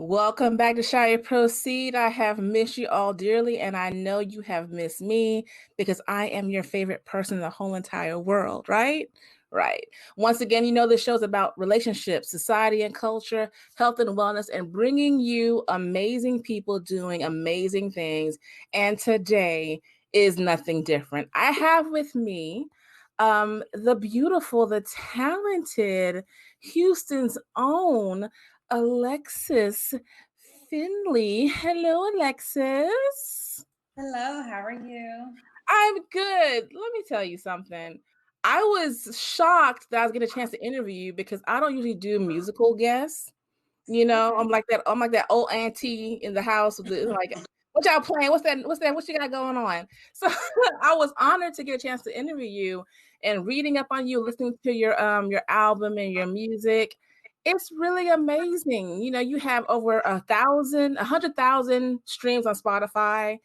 Welcome back to Shire Proceed. I have missed you all dearly, and I know you have missed me because I am your favorite person in the whole entire world, right? Right. Once again, you know, this show's about relationships, society and culture, health and wellness, and bringing you amazing people doing amazing things. And today is nothing different. I have with me the beautiful, the talented Houston's own Alexis Finley. Hello, Alexis. Hello, how are you? I'm good. Let me tell you something. I was shocked that I was getting a chance to interview you because I don't usually do musical guests. You know, Okay. I'm like that old auntie in the house with the like, what y'all playing? What's that? What you got going on? So I was honored to get a chance to interview you and reading up on you, listening to your album and your music. It's really amazing. You know, you have over 100,000 streams on Spotify.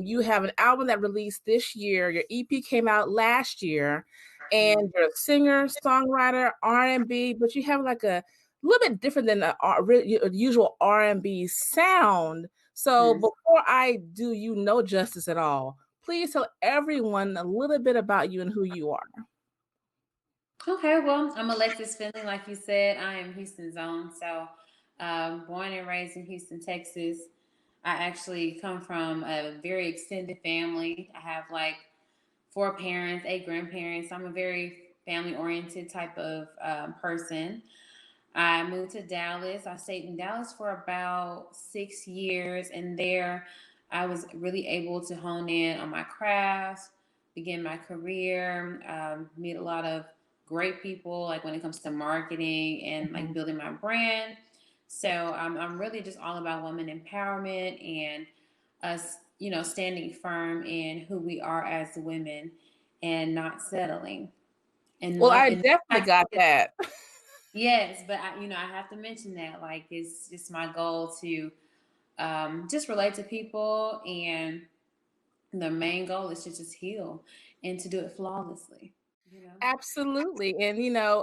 You have an album that released this year. Your EP came out last year, and you're a singer, songwriter, R&B, but you have like a little bit different than the usual R&B sound. So before I do you no justice at all, please tell everyone a little bit about you and who you are. Okay, well, I'm Alexis Finley, like you said. I am Houston's own. So, born and raised in Houston, Texas. I actually come from a very extended family. I have like 4 parents, 8 grandparents. I'm a very family oriented type of person. I moved to Dallas. I stayed in Dallas for about 6 years, and there I was really able to hone in on my craft, begin my career, meet a lot of great people, like when it comes to marketing and like building my brand. So I'm really just all about women empowerment and us, standing firm in who we are as women and not settling and Well, love I and definitely got that. yes, but I have to mention that like it's just my goal to just relate to people, and the main goal is to just heal and to do it flawlessly. You know. Absolutely. And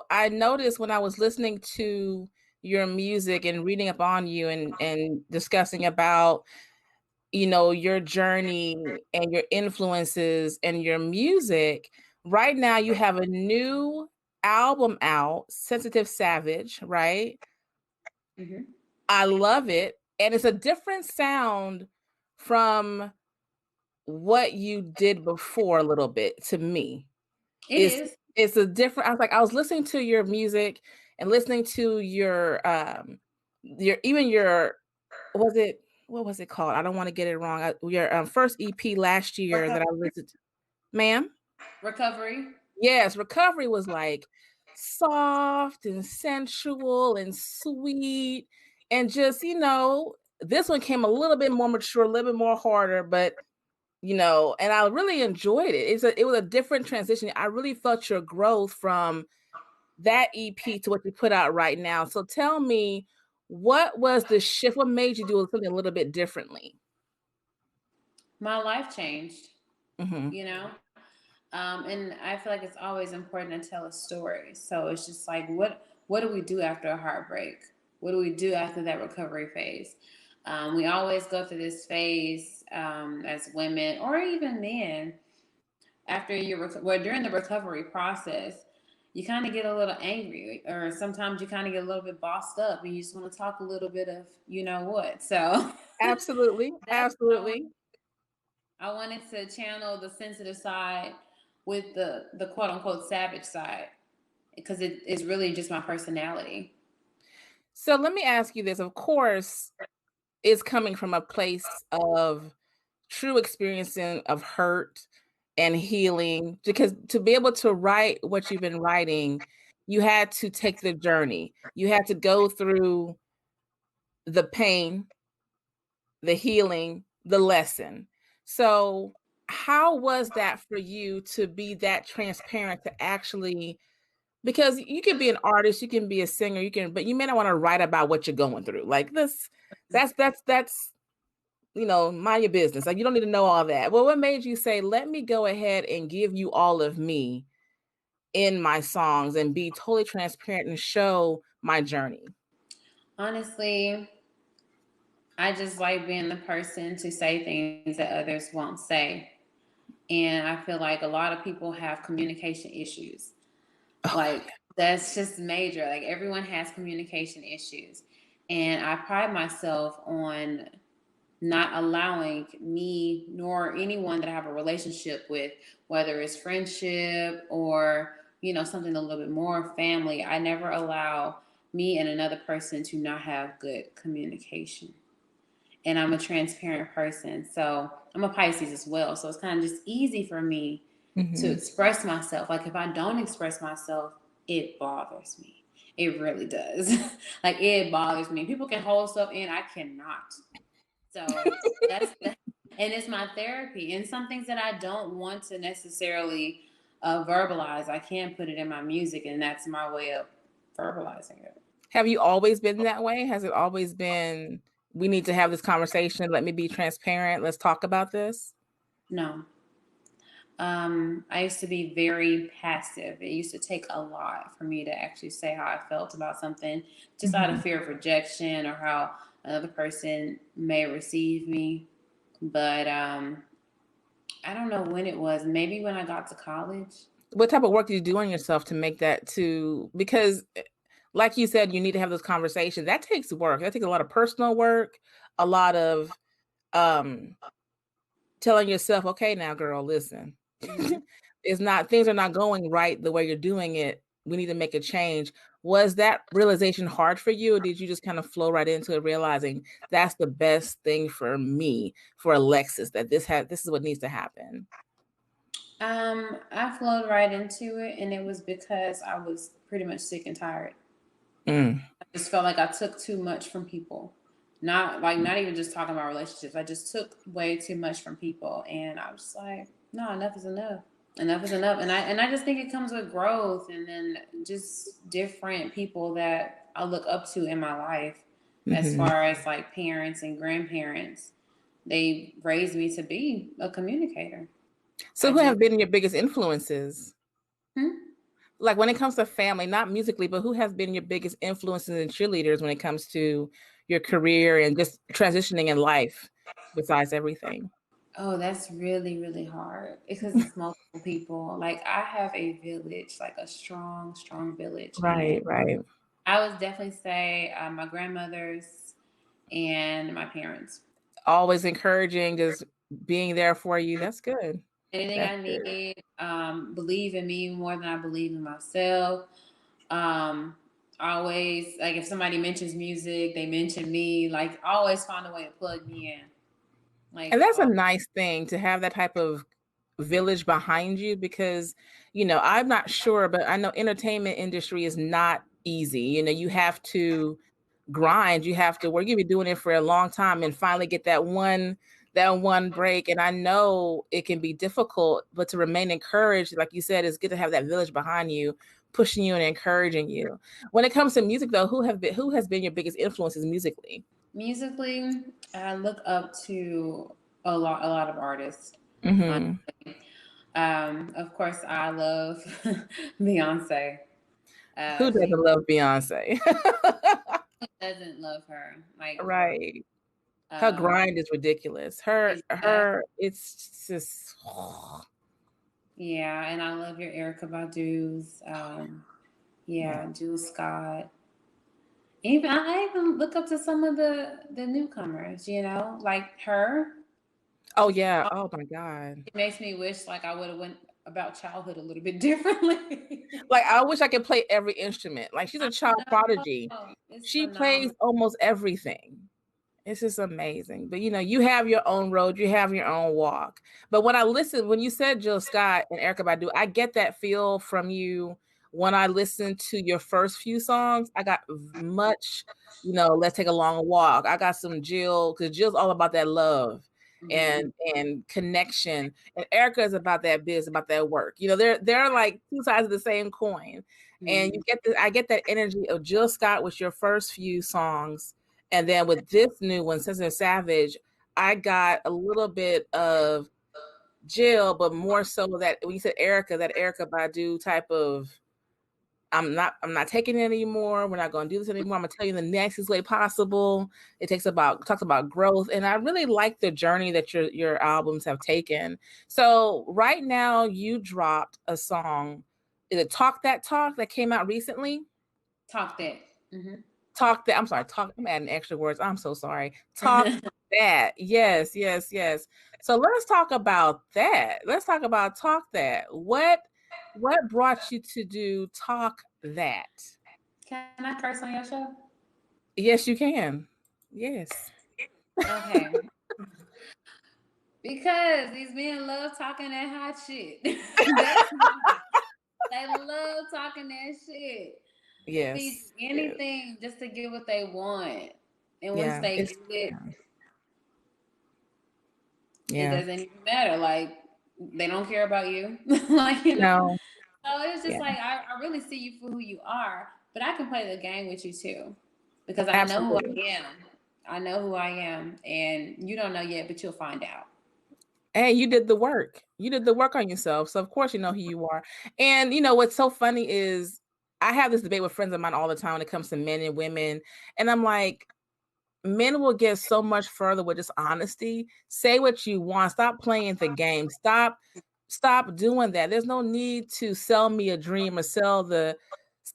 I noticed when I was listening to your music and reading up on you and discussing about your journey and your influences and your music. Right now, you have a new album out, Sensitive Savage, right? Mm-hmm. I love it. And it's a different sound from what you did before a little bit to me. It It's is. it's a different I was listening to your music and listening to your was it what was it called? I don't want to get it wrong. Your first EP last year that I listened to. Ma'am? Recovery. Yes, Recovery was like soft and sensual and sweet and just, this one came a little bit more mature, a little bit more harder, but and I really enjoyed it. It was a different transition. I really felt your growth from that EP to what you put out right now. So tell me, what was the shift? What made you do something a little bit differently? My life changed. Mm-hmm. You know. And I feel like it's always important to tell a story. So it's just like, what do we do after a heartbreak? What do we do after that recovery phase? We always go through this phase as women or even men after during the recovery process. You kind of get a little angry, or sometimes you kind of get a little bit bossed up, and you just want to talk a little bit of you know what. So Absolutely. that's what Absolutely. I wanted to channel the sensitive side with the quote unquote savage side because it is really just my personality. So let me ask you this. Of course, it's coming from a place of true experiencing of hurt and healing, because to be able to write what you've been writing, you had to take the journey. You had to go through the pain, the healing, the lesson. So how was that for you to be that transparent to actually, because you can be an artist, you can be a singer, but you may not want to write about what you're going through. Like this, that's mind your business. Like, you don't need to know all that. Well, what made you say, let me go ahead and give you all of me in my songs and be totally transparent and show my journey? Honestly, I just like being the person to say things that others won't say. And I feel like a lot of people have communication issues. Oh my Like, that's just major. Like, everyone has communication issues. And I pride myself on not allowing me nor anyone that I have a relationship with, whether it's friendship or, something a little bit more family, I never allow me and another person to not have good communication. And I'm a transparent person. So I'm a Pisces as well. So it's kind of just easy for me God. to express myself. Like, if I don't express myself, it bothers me. It really does. Like, it bothers me. People can hold stuff in, I cannot. So that's that. And it's my therapy. And some things that I don't want to necessarily verbalize, I can put it in my music, and that's my way of verbalizing it. Have you always been that way? Has it always been, we need to have this conversation, let me be transparent, let's talk about this? No. I used to be very passive. It used to take a lot for me to actually say how I felt about something, just out of Mhm. fear of rejection or how another person may receive me. But I don't know when it was. Maybe when I got to college. What type of work do you do on yourself to make that to, because like you said, you need to have those conversations. That takes work. That takes a lot of personal work, a lot of um telling yourself, okay, now girl, listen. Mhm. It's not, things are not going right the way you're doing it. We need to make a change. Was that realization hard for you, or did you just kind of flow right into it, realizing that's the best thing for me, for Alexis, that this is what needs to happen? I flowed right into it, and it was because I was pretty much sick and tired. Mm. I just felt like I took too much from people. Not even just talking about relationships. I just took way too much from people, and I was just like, no, enough is enough. Enough is enough. And I just think it comes with growth, and then just different people that I look up to in my life, as Hmm. far as like parents and grandparents. They raised me to be a communicator. So I who just have been your biggest influences? hmm? Like when it comes to family, not musically, but who has been your biggest influences and cheerleaders when it comes to your career and just transitioning in life besides everything? Oh, that's really, really hard because it's multiple people. Like, I have a village, like a strong, strong village. And Right, right. I would definitely say my grandmothers and my parents. Always encouraging, just being there for you. That's good. Anything That's I good. need, believe in me more than I believe in myself. Um, Always, like, if somebody mentions music, they mention me. Like, always find a way to plug me in. And Like, that's a nice thing to have that type of village behind you because, I'm not sure, but I know entertainment industry is not easy. You have to grind, you have to work, you've been doing it for a long time and finally get that one break. And I know it can be difficult, but to remain encouraged, like you said, it's good to have that village behind you, pushing you and encouraging you. When it comes to music though, who has been your biggest influences musically? musically, I look up to a lot of artists. Hmm. Of course, I love Beyonce. Who She doesn't love Beyonce? doesn't love her. Like, Right. Her um, grind is ridiculous. Her is that her it's just yeah, and I love your Erica Badu's. yeah. Yeah, Jill Scott. Even I even look up to some of the newcomers. Like her. Oh yeah. Oh my God. It makes me wish like I would have went about childhood a little bit differently. Like I wish I could play every instrument. Like she's I a child prodigy. know it's She plays phenomenal. almost everything. It's just amazing. But you have your own road, you have your own walk. But when you said Jill Scott and Erica Badu, I get that feel from you when I listened to your first few songs. I got much, let's take a long walk. I got some Jill, because Jill's all about that love Hmm. and connection. And Erica is about that biz, about that work. They're like two sides of the same coin. And Hmm. I get that energy of Jill Scott with your first few songs, and then with this new one, Sensitive Savage, I got a little bit of Jill, but more so that when you said Erica, that Erica Badu type of I'm not taking it anymore. We're not going to do this anymore. I'm going to tell you the nicest way possible. It talks about growth. And I really like the journey that your albums have taken. So right now you dropped a song. Is it Talk that came out recently? TalkThat. Mm-hmm. Talk that. I'm sorry. I'm adding extra words. I'm so sorry. Talk that. Yes, yes, yes. So let's talk about that. Let's talk about Talk That. What brought you to do Talk That? Can I curse on your show? Yes, you can. Yes. Okay. Because these men love talking that hot shit. That's why. They love talking that shit. Feed Yes. Yes. anything just to get what they want. And once Yeah. they get it, it Yeah. doesn't even matter. Like they don't care about you. Like, you know. No. So it's just Yeah. like I really see you for who you are, but I can play the game with you too. Because I know who Absolutely. I am. I know who I am. And you don't know yet, but you'll find out. Hey, you did the work. You did the work on yourself. So of course you know who you are. And you know what's so funny is I have this debate with friends of mine all the time when it comes to men and women. And I'm like, men will get so much further with just honesty. Say what you want. Stop playing the game. Stop doing that. There's no need to sell me a dream or sell the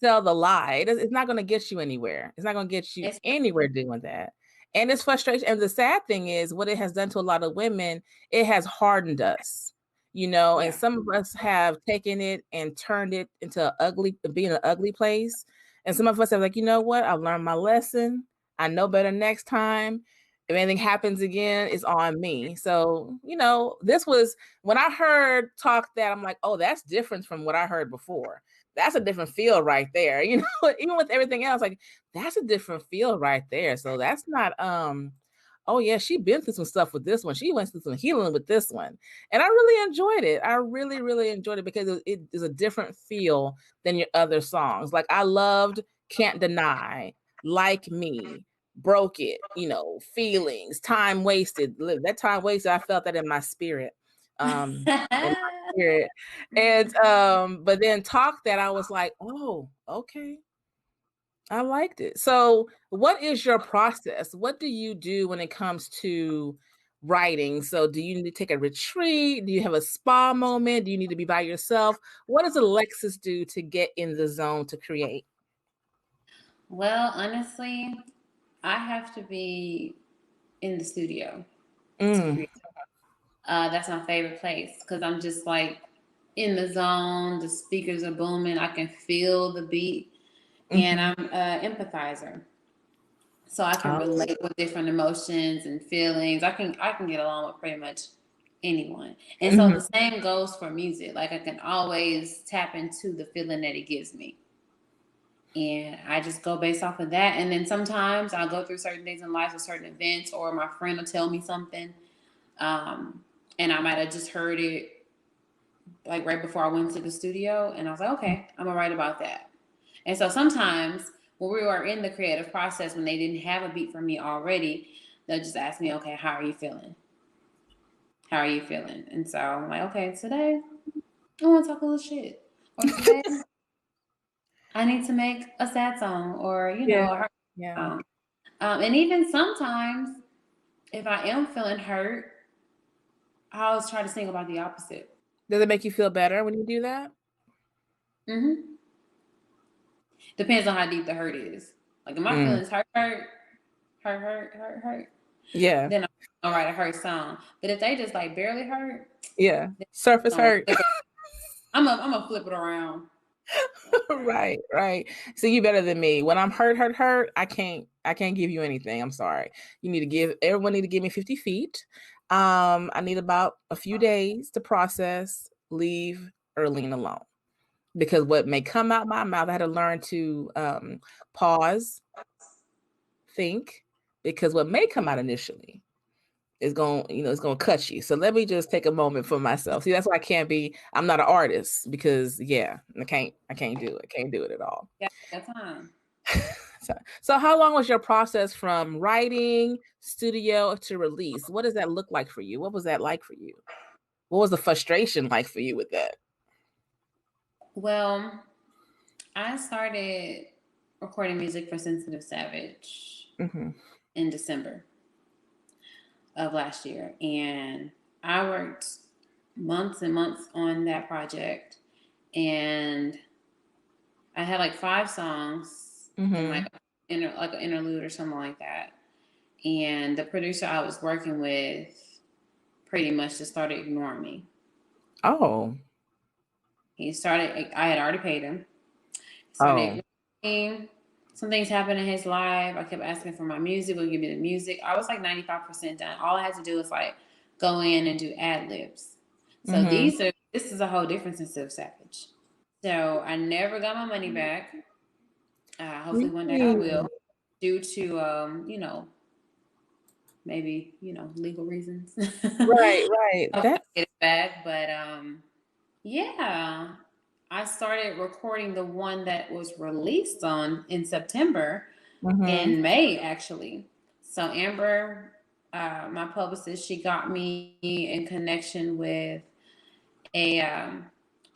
lie. It's not going to get you anywhere. It's not going to get you It's anywhere doing that. And it's frustration. And the sad thing is what it has done to a lot of women, it has hardened us. And yeah. some of us have taken it and turned it into being an ugly place. And some of us have like, you know what? I've learned my lesson. I know better next time. If anything happens again, it's on me. So, this was when I heard Talk That, I'm like, oh, that's different from what I heard before. That's a different feel right there. Even with everything else, like that's a different feel right there. So that's not oh yeah, she been through some stuff with this one. She went through some healing with this one. And I really enjoyed it. I really, really enjoyed it because it is a different feel than your other songs. Like I loved Can't Deny, Like Me, Broke It, Feelings, Time Wasted. That time wasted, I felt that in my spirit. In my spirit. And but then Talk That, I was like, oh, okay. I liked it. So, what is your process? What do you do when it comes to writing? So, do you need to take a retreat? Do you have a spa moment? Do you need to be by yourself? What does Alexis do to get in the zone to create? Well, honestly, I have to be in the studio to Mm, create. That's my favorite place because I'm just like in the zone. The speakers are booming. I can feel the beat, and mhm. I'm an empathizer, so I can Oh, relate with different emotions and feelings. I can get along with pretty much anyone, and so mhm, the same goes for music. Like I can always tap into the feeling that it gives me. And I just go based off of that. And then sometimes I'll go through certain things in life or certain events, or my friend will tell me something. Um, and I might have just heard it like right before I went to the studio. And I was like, okay, I'm going to write about that. And so sometimes when we were in the creative process, when they didn't have a beat for me already, they'll just ask me, okay, how are you feeling? How are you feeling? And so I'm like, okay, today I want to talk a little shit. Or today I need to make a sad song or, yeah, a heart yeah. song. And even sometimes, if I am feeling hurt, I always try to sing about the opposite. Does it make you feel better when you do that? Hmm. Depends on how deep the hurt is. Like if my Mm, feelings hurt, yeah, then I'm gonna write a hurt song. But if they just like barely hurt, yeah. then Surface I'm gonna hurt. flip it. I'm gonna flip it around. Right, right. So you better than me. When I'm hurt, I can't give you anything. I'm sorry. Everyone need to give me 50 feet. I need about a few days to process, leave, or lean alone. Because what may come out my mouth, I had to learn to pause, think, because what may come out initially it's gonna cut you. So let me just take a moment for myself. See, that's why I'm not an artist because yeah, I can't do it. Can't do it at all. Yeah, that time. So how long was your process from writing, studio to release? What does that look like for you? What was that like for you? What was the frustration like for you with that? Well, I started recording music for Sensitive Savage Mhm. in December of last year, and I worked months and months on that project, and I had like 5 songs and like Mhm. like an interlude or something like that. And the producer I was working with pretty much just started ignoring me. Oh. He started. I had already paid him. He Oh. started ignoring me. Some things happened in his life. I kept asking for my music. Would give me the music. I was like 95% done. All I had to do was like go in and do ad libs. So Mhm. this is a whole different sense of Savage. So I never got my money back. Hopefully one day I Really? will, due to maybe legal reasons. Right, right. I'll That's get it back, but yeah, I started recording the one that was released on in September, mhm. in May actually. So Amber, my publicist, she got me in connection with a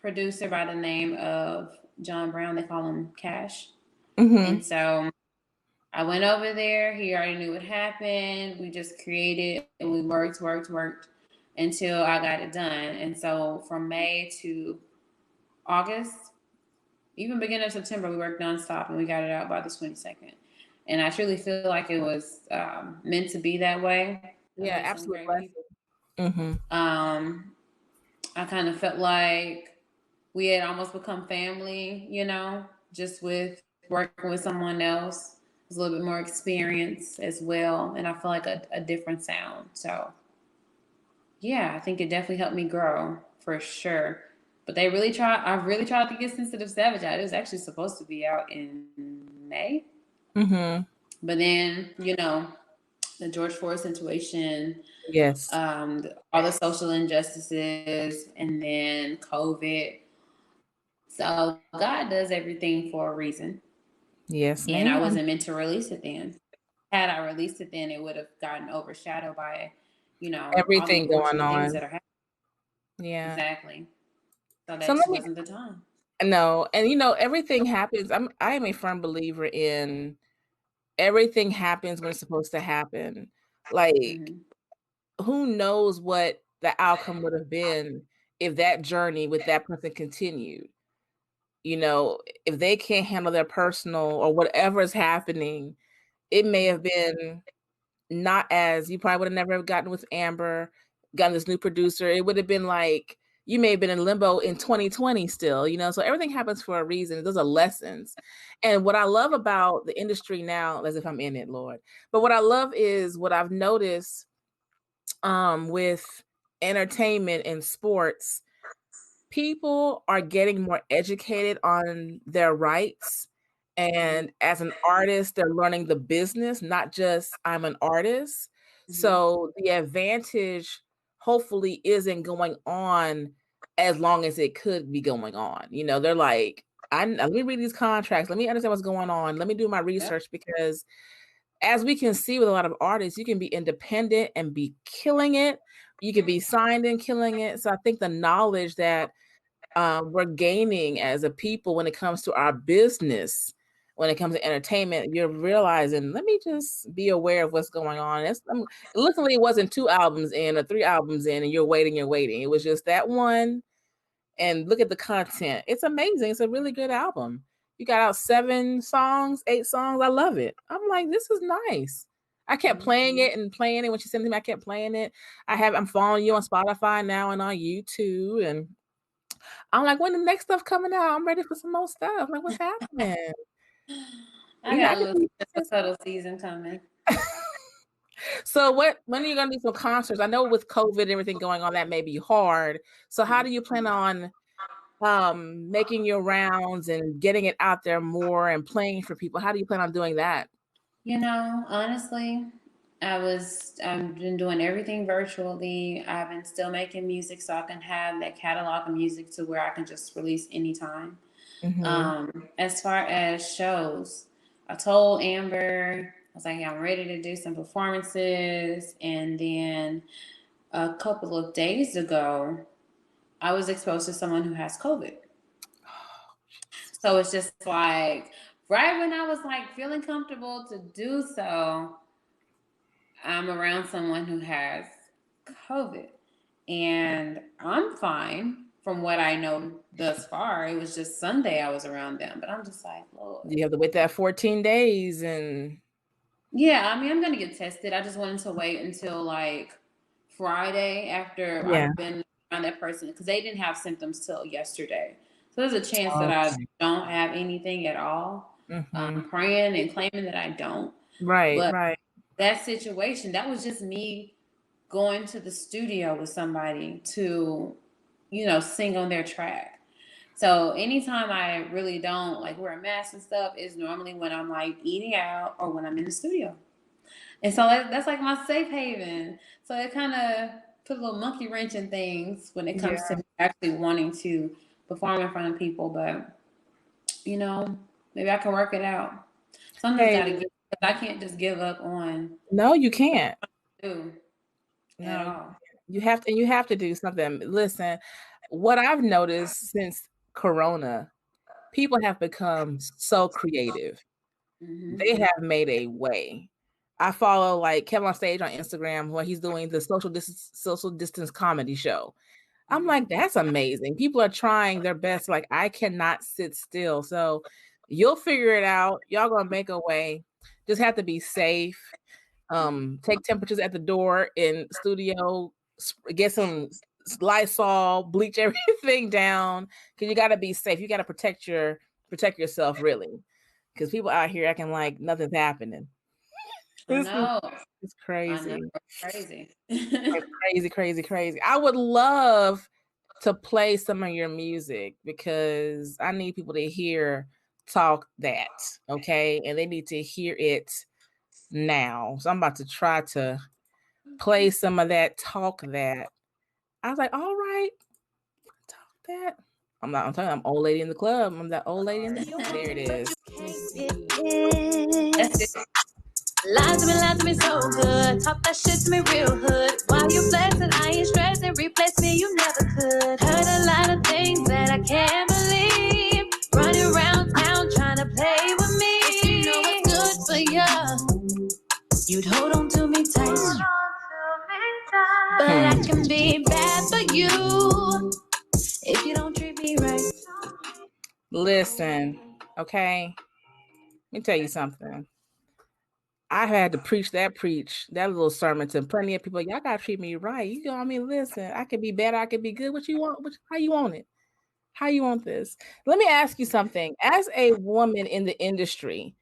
producer by the name of John Brown. They call him Cash, and Mhm. so I went over there. He already knew what happened. We just created and we worked until I got it done. And so from May to August, even beginning of September, we worked nonstop and we got it out by the 22nd. And I truly feel like it was meant to be that way. I Yeah, met some absolute great people. blessing. Mhm. Um, I kind of felt like we had almost become family, just with working with someone else. There's a little bit more experience as well, and I feel like a different sound. So, yeah, I think it definitely helped me grow for sure. But I really tried to get Sensitive Savage out. It was actually supposed to be out in May. Mhm. But then, the George Floyd situation, Yes. all the social injustices, and then COVID. So God does everything for a reason. Yes, And I ma'am. wasn't meant to release it then. Had I released it then, it would have gotten overshadowed by, all the Everything going unfortunate things on. that are happening. Yeah. Exactly. So So that let just me wasn't the time. no, and everything happens. I am a firm believer in everything happens when it's supposed to happen. Like, Mm-hmm. who knows what the outcome would have been if that journey with that person continued. You know, if they can't handle their personal or whatever is happening, it may have been not as you probably would have never gotten with Amber, gotten this new producer. It would have been like you may have been in limbo in 2020 still. So everything happens for a reason. Those are lessons. And what I love about the industry now, as if I'm in it, Lord, but what I love is what I've noticed with entertainment and sports, people are getting more educated on their rights. Mm-hmm. And as an artist, they're learning the business, not just I'm an artist. Mm-hmm. So the advantage hopefully isn't going on as long as it could be going on. They're like, let me read these contracts. Let me understand what's going on. Let me do my Yep. research because as we can see with a lot of artists, you can be independent and be killing it. You can be signed and killing it. So I think the knowledge that we're gaining as a people when it comes to our business, when it comes to entertainment, you're realizing, let me just be aware of what's going on. Luckily, it wasn't 2 albums in or 3 albums in, and you're waiting. It was just that one. And look at the content. It's amazing. It's a really good album. You got out 7 songs, 8 songs. I love it. I'm like, this is nice. I kept playing it and playing it when she sent it to me. I kept playing it. I'm following you on Spotify now and on YouTube, and I'm like, when the next stuff coming out? I'm ready for some more stuff. Like, what's happening? I got I a could little be cuddle season coming. So when are you gonna do some concerts? I know with COVID and everything going on, that may be hard. So how do you plan on making your rounds and getting it out there more and playing for people? How do you plan on doing that? Honestly, I've been doing everything virtually. I've been still making music so I can have that catalog of music to where I can just release anytime. Mm-hmm. As far as shows, I told Amber, I was like, yeah, I'm ready to do some performances. And then a couple of days ago, I was exposed to someone who has COVID. So it's just like right when I was like feeling comfortable to do so, I'm around someone who has COVID. And I'm fine from what I know thus far. It was just Sunday I was around them. But I'm just like, Lord. You have to wait that 14 days and Yeah, I mean, I'm going to get tested. I just wanted to wait until like Friday after yeah. I've been around that person because they didn't have symptoms till yesterday. So there's a chance that I Okay. don't have anything at all. Mm-hmm. I'm praying and claiming that I don't. Right, But right. that situation, that was just me going to the studio with somebody to, sing on their track. So anytime I really don't like wear a mask and stuff is normally when I'm like eating out or when I'm in the studio. And so that's like my safe haven. So it kind of put a little monkey wrench in things when it comes to Yeah. me actually wanting to perform in front of people. But, maybe I can work it out. Something's Hey, got to give. I can't just give up on no, you can't. do at No, all. you have to do something. Listen, what I've noticed since Corona, people have become so creative. Hmm. They have made a way. I follow like Kevin on Stage on Instagram when he's doing the social distance comedy show. I'm Hmm. like, that's amazing. People are trying their best. Like, I cannot sit still. So you'll figure it out. Y'all gonna make a way. Just have to be safe. Take temperatures at the door in studio, get some Lysol, bleach everything down because you got to be safe. You got to protect yourself really, because people out here acting like nothing's happening. I This is know. it's I know. crazy. Crazy. It's crazy, crazy, crazy. I would love to play some of your music because I need people to hear Talk That, okay? And they need to hear it now. So I'm about to try to play some of that Talk That. I was like, all right, Talk That. I'm telling you, I'm old lady in the club. I'm that old lady in the there it is. Let me see. That's it. Lies to me so good. Talk that shit to me real hood. While you flexing, I ain't stressing. Replace me, you never could. Heard a lot of things that I can't believe. Running around town trying to play with me. If you know what's good for you, you'd hold on to me tight. But I can be bad for you if you don't treat me right. Listen, okay. Let me tell you something. I had to preach that little sermon to plenty of people. Y'all gotta treat me right. You know what I mean? Listen, I could be better, I could be good. What you want? How you want it? How you want this? Let me ask you something. As a woman in the industry,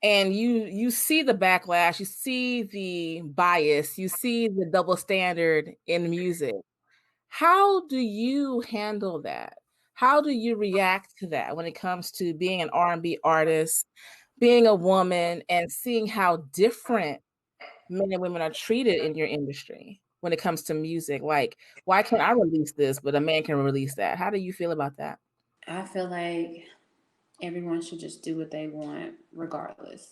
and you see the backlash, you see the bias, you see the double standard in music. How do you handle that? How do you react to that when it comes to being an R&B artist, being a woman, and seeing how different men and women are treated in your industry when it comes to music? Like, why can't I release this, but a man can release that? How do you feel about that? I feel like everyone should just do what they want, regardless.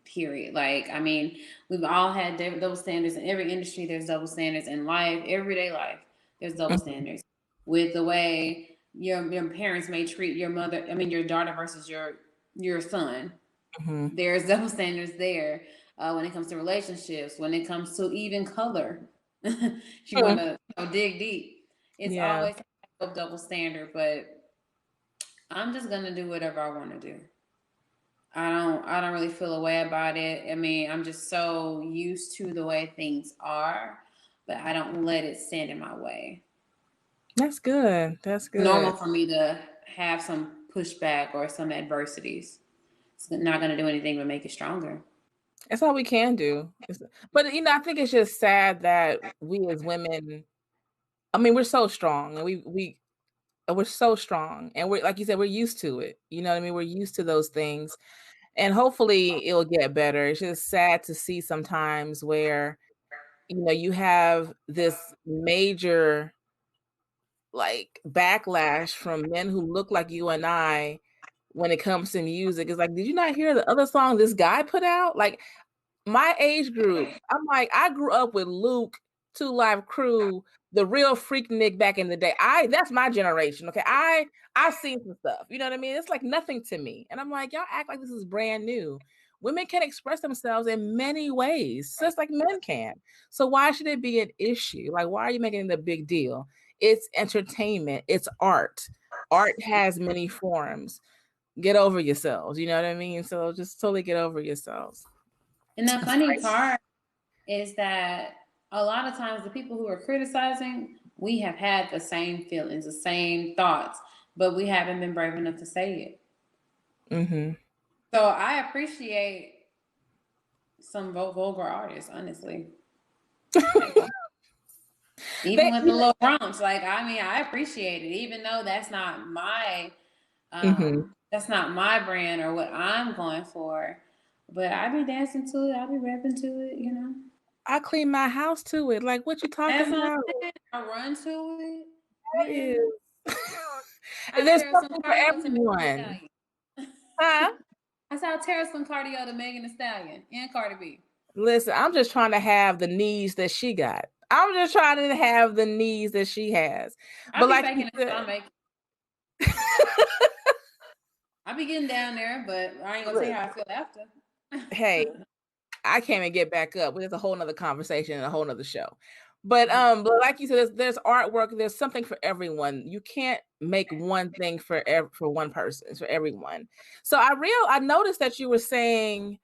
Period. Like, I mean, we've all had double standards in every industry. There's double standards in life, everyday life. There's double standards with the way your parents may treat your mother. I mean, your daughter versus your son. Mhm. There's double standards there when it comes to relationships. When it comes to even color, if you want Mhm. to dig deep, it's Yeah, always a double standard. But I'm just gonna do whatever I want to do. I don't really feel a way about it. I mean, I'm just so used to the way things are, but I don't let it stand in my way. that's good. That's It's normal good. for me to have some pushback or some adversities. It's not going to do anything but make it stronger. That's all we can do. But I think it's just sad that we as women, I mean, we're so strong and we're so strong and we're like you said, we're used to it. You know what I mean? We're used to those things. And hopefully it'll get better. It's just sad to see sometimes where, you have this major like backlash from men who look like you and I when it comes to music. It's like, did you not hear the other song this guy put out? Like my age group, I'm like, I grew up with Luke Two Live Crew, the real Freaknik back in the day. That's my generation. Okay. I've seen some stuff. You know what I mean? It's like nothing to me. And I'm like, y'all act like this is brand new. Women can express themselves in many ways, just like men can. So why should it be an issue? Like, why are you making it a big deal? It's entertainment, it's art. Art has many forms. Get over yourselves. You know what I mean? So just totally get over yourselves. And the funny part is that a lot of times the people who are criticizing, we have had the same feelings, the same thoughts, but we haven't been brave enough to say it. Mm-hmm. So I appreciate some vulgar artists, honestly. Like, even with the little prompts, like I appreciate it, even though Mm-hmm. that's not my brand or what I'm going for. But I be dancing to it, I be rapping to it, you know. I clean my house to it. Like, what you talking That's what about? I'm saying. I run to it, That is. man. I There's tear some something for cardio to Megan Thee everyone. Stallion. Huh? I saw tear some cardio to Megan Thee Stallion and Cardi B. Listen, I'm just trying to have the knees that she got. I'm just trying to have the knees that she has. I But be like you faking it till I said, make it. I be getting down there, but I ain't gonna tell you how I feel after. hey, I can't even get back up. There's a whole nother conversation and a whole nother show. But but like you said, there's artwork. There's something for everyone. You can't make one thing for one person. It's for everyone. So I noticed that you were saying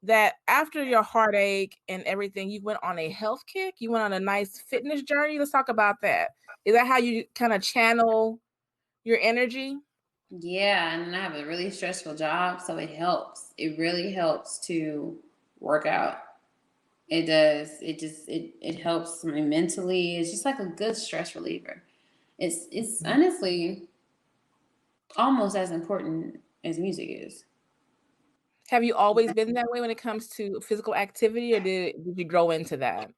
that after your heartache and everything, you went on a health kick. You went on a nice fitness journey. Let's talk about that. Is that how you kind of channel your energy? Yeah, and I have a really stressful job, so it helps. It really helps to work out. It does. It helps me mentally. It's just like a good stress reliever. It's honestly almost as important as music is. Have you always been that way when it comes to physical activity, or did you grow into that?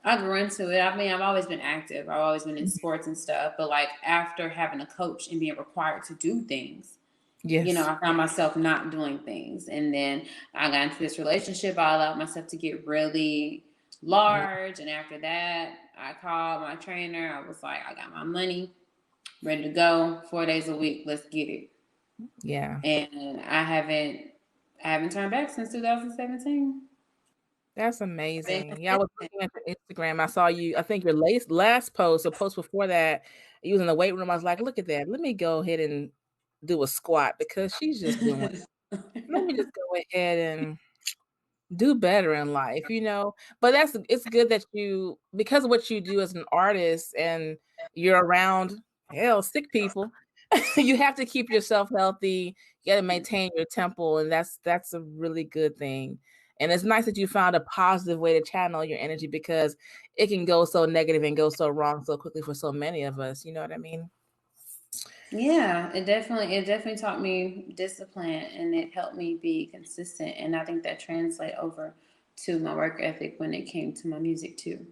I grew into it. I mean, I've always been active. I've always been in sports and stuff. But like after having a coach and being required to do things, you know, Yes. I found myself not doing things. And then I got into this relationship. I allowed myself to get really large. And after that, I called my trainer. I was like, I got my money ready to go 4 days a week. Let's get it. Yeah. And I haven't turned back since 2017. That's Been amazing. Yeah, I was consistent. looking at your Instagram. I saw you, I think your last post, a post before that, you was in the weight room. I was like, look at that. Let me go ahead and do a squat because she's just doing. Let me just go ahead and do better in life, you know? But it's good that you, because of what you do as an artist and you're around, hell, sick people, you have to keep yourself healthy. You gotta maintain your temple, and that's a really good thing. And it's nice that you found a positive way to channel your energy because it can go so negative and go so wrong so quickly for so many of us. You know what I mean? Yeah, it definitely taught me discipline and it helped me be consistent. And I think that translate over to my work ethic when it came to my music too.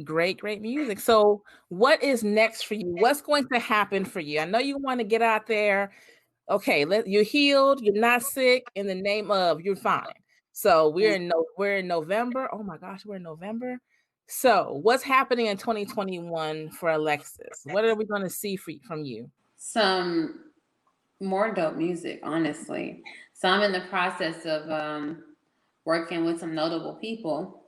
Great, great music. So, what is next for you? What's going to happen for you? I know you want to get out there. Okay, you're healed. You're not sick. In the name of, you're fine. So we're in November. Oh my gosh, we're in November. So what's happening in 2021 for Alexis? What are we going to see from you? Some more dope music, honestly. So I'm in the process of working with some notable people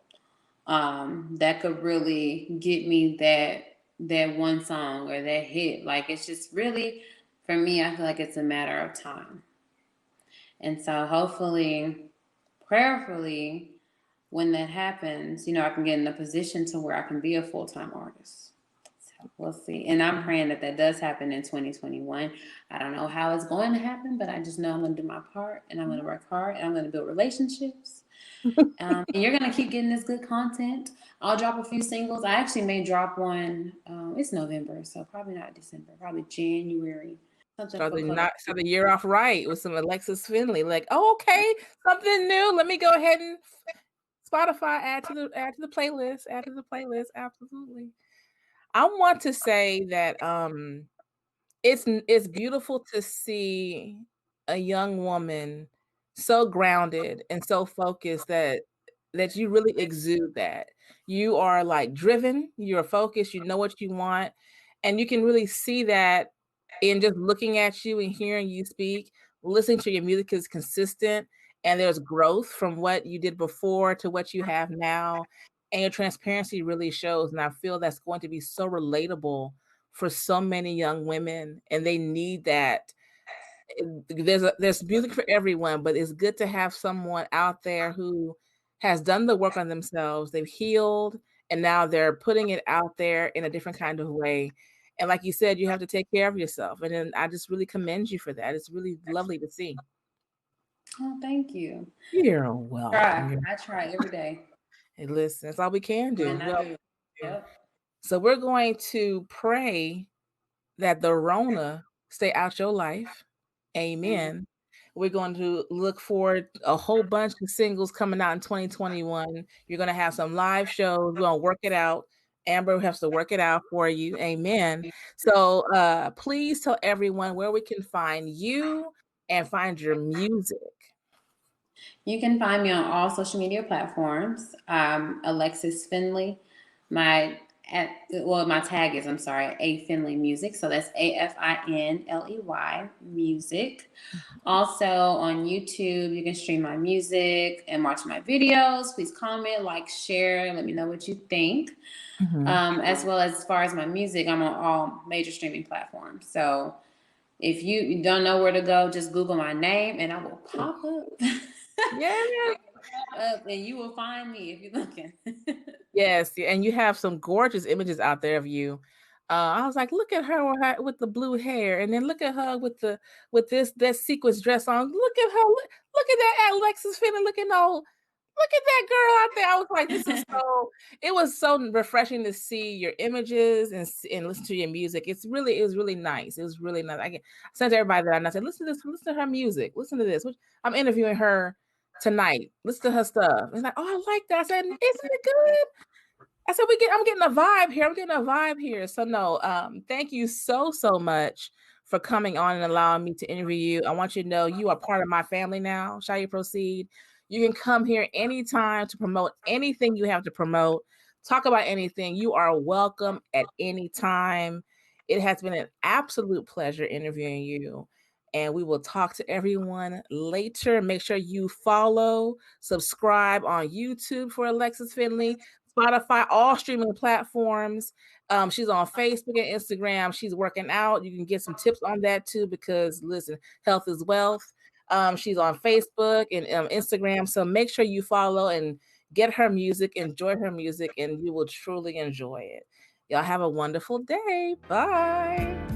that could really get me that one song or that hit. Like it's just really, for me, I feel like it's a matter of time. And so hopefully, prayerfully, when that happens, you know, I can get in a position to where I can be a full-time artist. So we'll see. And I'm praying that that does happen in 2021. I don't know how it's going to happen, but I just know I'm going to do my part and I'm going to work hard and I'm going to build relationships. And you're going to keep getting this good content. I'll drop a few singles. I actually may drop one. It's November, so probably not December, probably January. Something for collab. Start the year off right with some Alexis Finley. Like, oh, okay, something new. Let me go ahead and Spotify add to the playlist. Add to the playlist. Absolutely. I want to say that it's beautiful to see a young woman so grounded and so focused that that you really exude that. You are, like, driven, you're focused, you know what you want, and you can really see that in just looking at you and hearing you speak. Listening to your music is consistent, and there's growth from what you did before to what you have now, and your transparency really shows, and I feel that's going to be so relatable for so many young women, and they need that. There's music for everyone, but it's good to have someone out there who has done the work on themselves. They've healed, and now they're putting it out there in a different kind of way. And like you said, you have to take care of yourself. And then I just really commend you for that. It's really lovely to see. Oh, thank you. You're welcome. I try every day. Hey, listen, that's all we can do. And I Well, do. Yep. so we're going to pray that the Rona stay out your life. Amen. Amen. We're going to look forward a whole bunch of singles coming out in 2021. You're going to have some live shows. We're going to work it out. Amber has to work it out for you. Amen. So please tell everyone where we can find you and find your music. You can find me on all social media platforms. Alexis Finley. My tag is, I'm sorry, A Finley Music. So that's AFINLEY Music. Also on YouTube, you can stream my music and watch my videos. Please comment, like, share, let me know what you think. As well as far as my music, I'm on all major streaming platforms. So if you don't know where to go, just Google my name and I will pop up. Yeah. Up and you will find me if you're looking. Yes, and you have some gorgeous images out there of you. I was like, look at her with the blue hair, and then look at her with this that sequence dress on. Look at her. Look at that Alexis Finley looking all. Look at that girl out there. I was like, this is so. It was so refreshing to see your images and listen to your music. It was really nice. It was really nice. I sent to everybody that I said, listen to this. Listen to her music. Listen to this. I'm interviewing her tonight. Listen to her stuff. It's like, oh, I like that. I said, isn't it good? I said, I'm getting a vibe here. I'm getting a vibe here. So no, thank you so much for coming on and allowing me to interview you. I want you to know you are part of my family now. Shall you proceed? You can come here anytime to promote anything you have to promote. Talk about anything. You are welcome at any time. It has been an absolute pleasure interviewing you. And we will talk to everyone later. Make sure you follow, subscribe on YouTube for Alexis Finley, Spotify, all streaming platforms. She's on Facebook and Instagram. She's working out. You can get some tips on that too, because listen, health is wealth. She's on Facebook and Instagram. So make sure you follow and get her music, enjoy her music, and you will truly enjoy it. Y'all have a wonderful day. Bye.